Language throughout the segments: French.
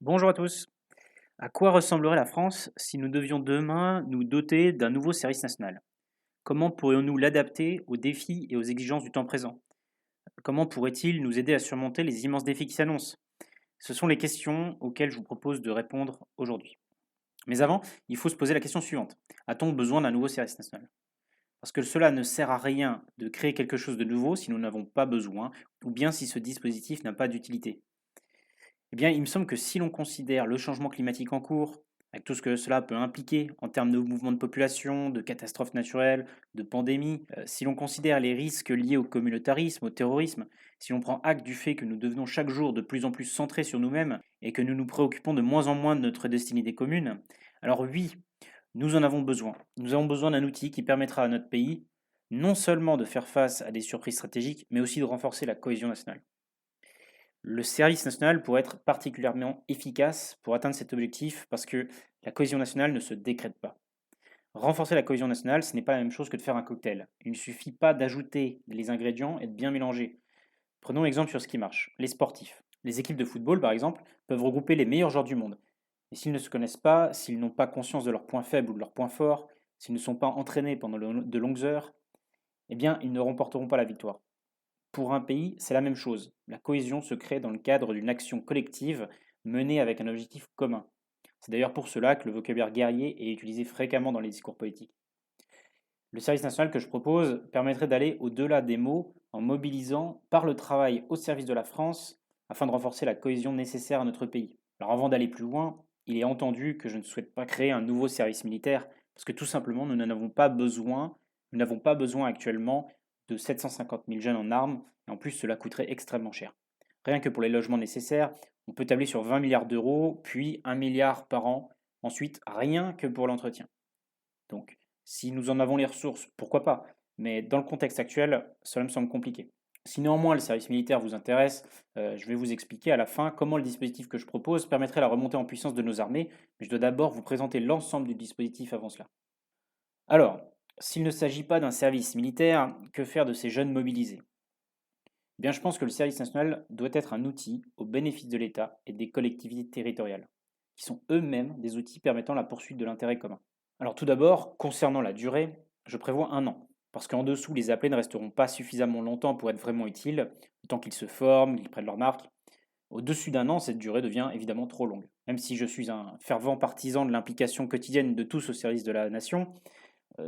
Bonjour à tous. À quoi ressemblerait la France si nous devions demain nous doter d'un nouveau service national? Comment pourrions-nous l'adapter aux défis et aux exigences du temps présent? Comment pourrait-il nous aider à surmonter les immenses défis qui s'annoncent? Ce sont les questions auxquelles je vous propose de répondre aujourd'hui. Mais avant, il faut se poser la question suivante. A-t-on besoin d'un nouveau service national? Parce que cela ne sert à rien de créer quelque chose de nouveau si nous n'avons pas besoin, ou bien si ce dispositif n'a pas d'utilité. Eh bien, il me semble que si l'on considère le changement climatique en cours, avec tout ce que cela peut impliquer en termes de mouvements de population, de catastrophes naturelles, de pandémies, si l'on considère les risques liés au communautarisme, au terrorisme, si l'on prend acte du fait que nous devenons chaque jour de plus en plus centrés sur nous-mêmes et que nous nous préoccupons de moins en moins de notre destinée commune, alors oui, nous en avons besoin. Nous avons besoin d'un outil qui permettra à notre pays non seulement de faire face à des surprises stratégiques, mais aussi de renforcer la cohésion nationale. Le service national pourrait être particulièrement efficace pour atteindre cet objectif parce que la cohésion nationale ne se décrète pas. Renforcer la cohésion nationale, ce n'est pas la même chose que de faire un cocktail. Il ne suffit pas d'ajouter les ingrédients et de bien mélanger. Prenons l'exemple sur ce qui marche. Les sportifs. Les équipes de football, par exemple, peuvent regrouper les meilleurs joueurs du monde. Mais s'ils ne se connaissent pas, s'ils n'ont pas conscience de leurs points faibles ou de leurs points forts, s'ils ne sont pas entraînés pendant de longues heures, eh bien, ils ne remporteront pas la victoire. Pour un pays, c'est la même chose. La cohésion se crée dans le cadre d'une action collective menée avec un objectif commun. C'est d'ailleurs pour cela que le vocabulaire guerrier est utilisé fréquemment dans les discours politiques. Le service national que je propose permettrait d'aller au-delà des mots en mobilisant par le travail au service de la France afin de renforcer la cohésion nécessaire à notre pays. Alors avant d'aller plus loin, il est entendu que je ne souhaite pas créer un nouveau service militaire parce que tout simplement nous n'en avons pas besoin. Nous n'avons pas besoin actuellement de 750 000 jeunes en armes et en plus cela coûterait extrêmement cher. Rien que pour les logements nécessaires, on peut tabler sur 20 milliards d'euros, puis 1 milliard par an, ensuite rien que pour l'entretien. Donc, si nous en avons les ressources, pourquoi pas? Mais dans le contexte actuel, cela me semble compliqué. Si néanmoins le service militaire vous intéresse, je vais vous expliquer à la fin comment le dispositif que je propose permettrait la remontée en puissance de nos armées, mais je dois d'abord vous présenter l'ensemble du dispositif avant cela. Alors, s'il ne s'agit pas d'un service militaire, que faire de ces jeunes mobilisés? Eh bien, je pense que le service national doit être un outil au bénéfice de l'État et des collectivités territoriales, qui sont eux-mêmes des outils permettant la poursuite de l'intérêt commun. Alors tout d'abord, concernant la durée, je prévois un an, parce qu'en dessous, les appelés ne resteront pas suffisamment longtemps pour être vraiment utiles, le temps qu'ils se forment, qu'ils prennent leur marque. Au-dessus d'un an, cette durée devient évidemment trop longue. Même si je suis un fervent partisan de l'implication quotidienne de tous au service de la nation,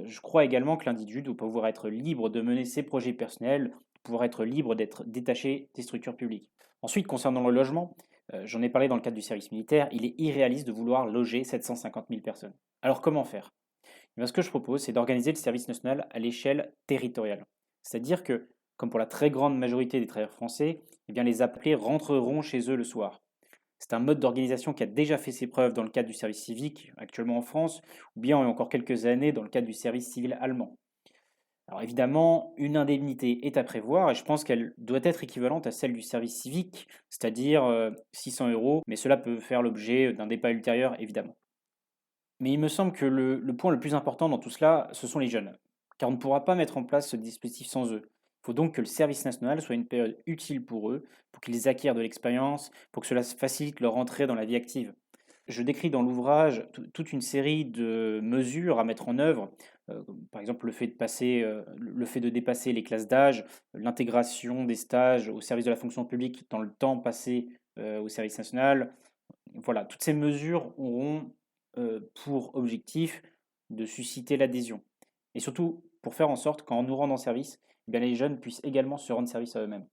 je crois également que l'individu doit pouvoir être libre de mener ses projets personnels, pouvoir être libre d'être détaché des structures publiques. Ensuite, concernant le logement, j'en ai parlé dans le cadre du service militaire, il est irréaliste de vouloir loger 750 000 personnes. Alors comment faire? Eh bien, ce que je propose, c'est d'organiser le service national à l'échelle territoriale. C'est-à-dire que, comme pour la très grande majorité des travailleurs français, eh bien, les appelés rentreront chez eux le soir. C'est un mode d'organisation qui a déjà fait ses preuves dans le cadre du service civique, actuellement en France, ou bien il y a encore quelques années dans le cadre du service civil allemand. Alors évidemment, une indemnité est à prévoir et je pense qu'elle doit être équivalente à celle du service civique, c'est-à-dire 600 euros, mais cela peut faire l'objet d'un débat ultérieur évidemment. Mais il me semble que le point le plus important dans tout cela, ce sont les jeunes, car on ne pourra pas mettre en place ce dispositif sans eux. Il faut donc que le service national soit une période utile pour eux, pour qu'ils acquièrent de l'expérience, pour que cela facilite leur entrée dans la vie active. Je décris dans l'ouvrage toute une série de mesures à mettre en œuvre, par exemple le fait de dépasser les classes d'âge, l'intégration des stages au service de la fonction publique dans le temps passé au service national. Voilà, toutes ces mesures auront pour objectif de susciter l'adhésion. Et surtout, pour faire en sorte qu'en nous rendant service, eh bien, les jeunes puissent également se rendre service à eux-mêmes.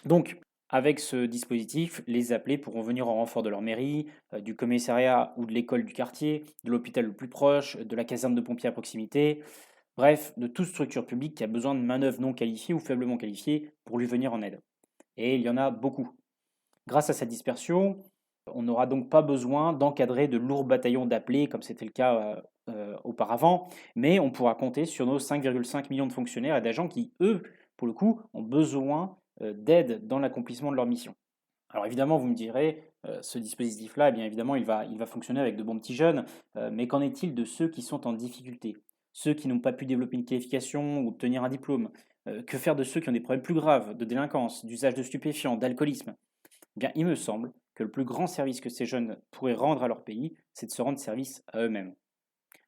Donc, avec ce dispositif, les appelés pourront venir en renfort de leur mairie, du commissariat ou de l'école du quartier, de l'hôpital le plus proche, de la caserne de pompiers à proximité, bref, de toute structure publique qui a besoin de manœuvres non qualifiées ou faiblement qualifiées pour lui venir en aide. Et il y en a beaucoup. Grâce à cette dispersion, on n'aura donc pas besoin d'encadrer de lourds bataillons d'appelés comme c'était le cas auparavant, mais on pourra compter sur nos 5,5 millions de fonctionnaires et d'agents qui, eux, pour le coup, ont besoin d'aide dans l'accomplissement de leur mission. Alors évidemment, vous me direz, ce dispositif-là, eh bien évidemment, il va fonctionner avec de bons petits jeunes, mais qu'en est-il de ceux qui sont en difficulté? Ceux qui n'ont pas pu développer une qualification ou obtenir un diplôme? Que faire de ceux qui ont des problèmes plus graves de délinquance, d'usage de stupéfiants, d'alcoolisme? Eh bien, il me semble que le plus grand service que ces jeunes pourraient rendre à leur pays, c'est de se rendre service à eux-mêmes.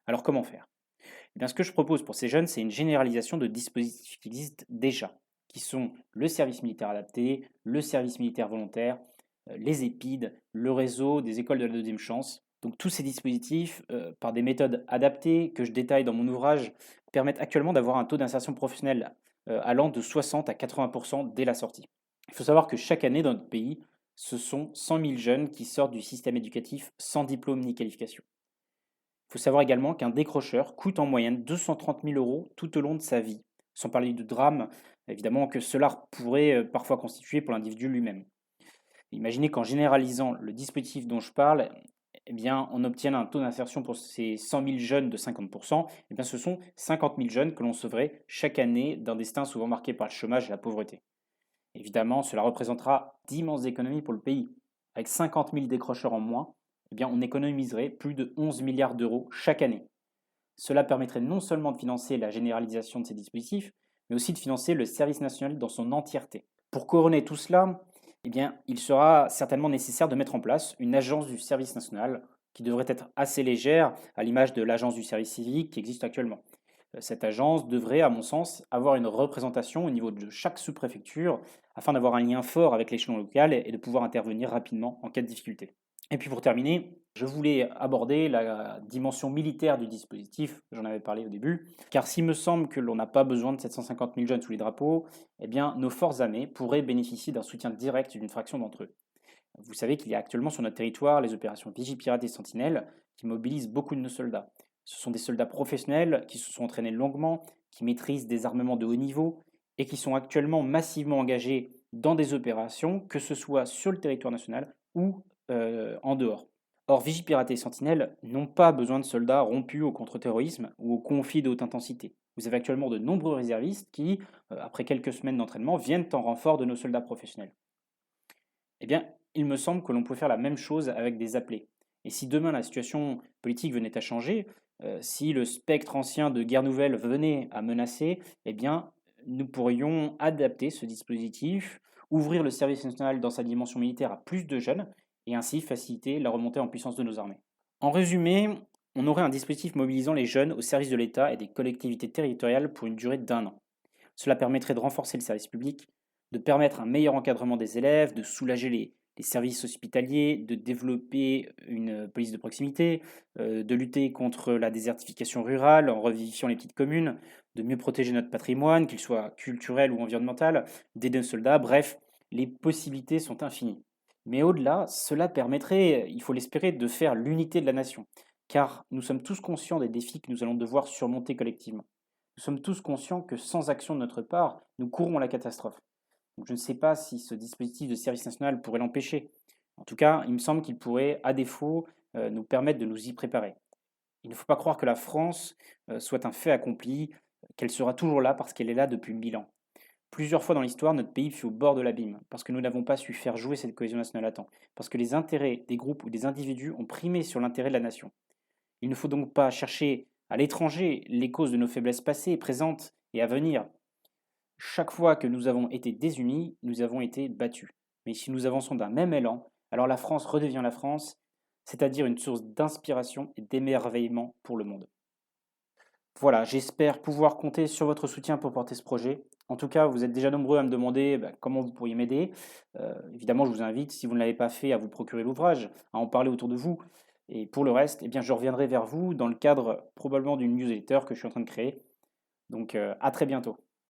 Alors comment faire? Eh bien, ce que je propose pour ces jeunes, c'est une généralisation de dispositifs qui existent déjà, qui sont le service militaire adapté, le service militaire volontaire, les EPID, le réseau des écoles de la deuxième chance. Donc tous ces dispositifs, par des méthodes adaptées que je détaille dans mon ouvrage, permettent actuellement d'avoir un taux d'insertion professionnelle allant de 60 à 80% dès la sortie. Il faut savoir que chaque année dans notre pays, ce sont 100 000 jeunes qui sortent du système éducatif sans diplôme ni qualification. Il faut savoir également qu'un décrocheur coûte en moyenne 230 000 euros tout au long de sa vie, sans parler du drame, évidemment, que cela pourrait parfois constituer pour l'individu lui-même. Imaginez qu'en généralisant le dispositif dont je parle, eh bien, on obtienne un taux d'insertion pour ces 100 000 jeunes de 50%, eh bien, ce sont 50 000 jeunes que l'on sauverait chaque année d'un destin souvent marqué par le chômage et la pauvreté. Évidemment, cela représentera d'immenses économies pour le pays. Avec 50 000 décrocheurs en moins, eh bien, on économiserait plus de 11 milliards d'euros chaque année. Cela permettrait non seulement de financer la généralisation de ces dispositifs, mais aussi de financer le service national dans son entièreté. Pour couronner tout cela, eh bien, il sera certainement nécessaire de mettre en place une agence du service national qui devrait être assez légère, à l'image de l'agence du service civique qui existe actuellement. Cette agence devrait, à mon sens, avoir une représentation au niveau de chaque sous-préfecture afin d'avoir un lien fort avec l'échelon local et de pouvoir intervenir rapidement en cas de difficulté. Et puis pour terminer, je voulais aborder la dimension militaire du dispositif, j'en avais parlé au début, car s'il me semble que l'on n'a pas besoin de 750 000 jeunes sous les drapeaux, eh bien nos forces armées pourraient bénéficier d'un soutien direct d'une fraction d'entre eux. Vous savez qu'il y a actuellement sur notre territoire les opérations Vigipirate et Sentinelle qui mobilisent beaucoup de nos soldats. Ce sont des soldats professionnels qui se sont entraînés longuement, qui maîtrisent des armements de haut niveau et qui sont actuellement massivement engagés dans des opérations, que ce soit sur le territoire national ou en dehors. Or, Vigipirate et Sentinelle n'ont pas besoin de soldats rompus au contre-terrorisme ou au conflit de haute intensité. Vous avez actuellement de nombreux réservistes qui, après quelques semaines d'entraînement, viennent en renfort de nos soldats professionnels. Eh bien, il me semble que l'on peut faire la même chose avec des appelés. Et si demain la situation politique venait à changer, si le spectre ancien de guerre nouvelle venait à menacer, eh bien, nous pourrions adapter ce dispositif, ouvrir le service national dans sa dimension militaire à plus de jeunes, et ainsi faciliter la remontée en puissance de nos armées. En résumé, on aurait un dispositif mobilisant les jeunes au service de l'État et des collectivités territoriales pour une durée d'1 an. Cela permettrait de renforcer le service public, de permettre un meilleur encadrement des élèves, de soulager les services hospitaliers, de développer une police de proximité, de lutter contre la désertification rurale en revivifiant les petites communes, de mieux protéger notre patrimoine, qu'il soit culturel ou environnemental, d'aider nos soldats, bref, les possibilités sont infinies. Mais au-delà, cela permettrait, il faut l'espérer, de faire l'unité de la nation, car nous sommes tous conscients des défis que nous allons devoir surmonter collectivement. Nous sommes tous conscients que sans action de notre part, nous courons à la catastrophe. Donc je ne sais pas si ce dispositif de service national pourrait l'empêcher. En tout cas, il me semble qu'il pourrait, à défaut, nous permettre de nous y préparer. Il ne faut pas croire que la France soit un fait accompli, qu'elle sera toujours là parce qu'elle est là depuis 1000 ans. Plusieurs fois dans l'histoire, notre pays fut au bord de l'abîme, parce que nous n'avons pas su faire jouer cette cohésion nationale à temps, parce que les intérêts des groupes ou des individus ont primé sur l'intérêt de la nation. Il ne faut donc pas chercher à l'étranger les causes de nos faiblesses passées, présentes et à venir. Chaque fois que nous avons été désunis, nous avons été battus. Mais si nous avançons d'un même élan, alors la France redevient la France, c'est-à-dire une source d'inspiration et d'émerveillement pour le monde. Voilà, j'espère pouvoir compter sur votre soutien pour porter ce projet. En tout cas, vous êtes déjà nombreux à me demander comment vous pourriez m'aider. Évidemment, je vous invite, si vous ne l'avez pas fait, à vous procurer l'ouvrage, à en parler autour de vous. Et pour le reste, eh bien, je reviendrai vers vous dans le cadre probablement d'une newsletter que je suis en train de créer. Donc, à très bientôt.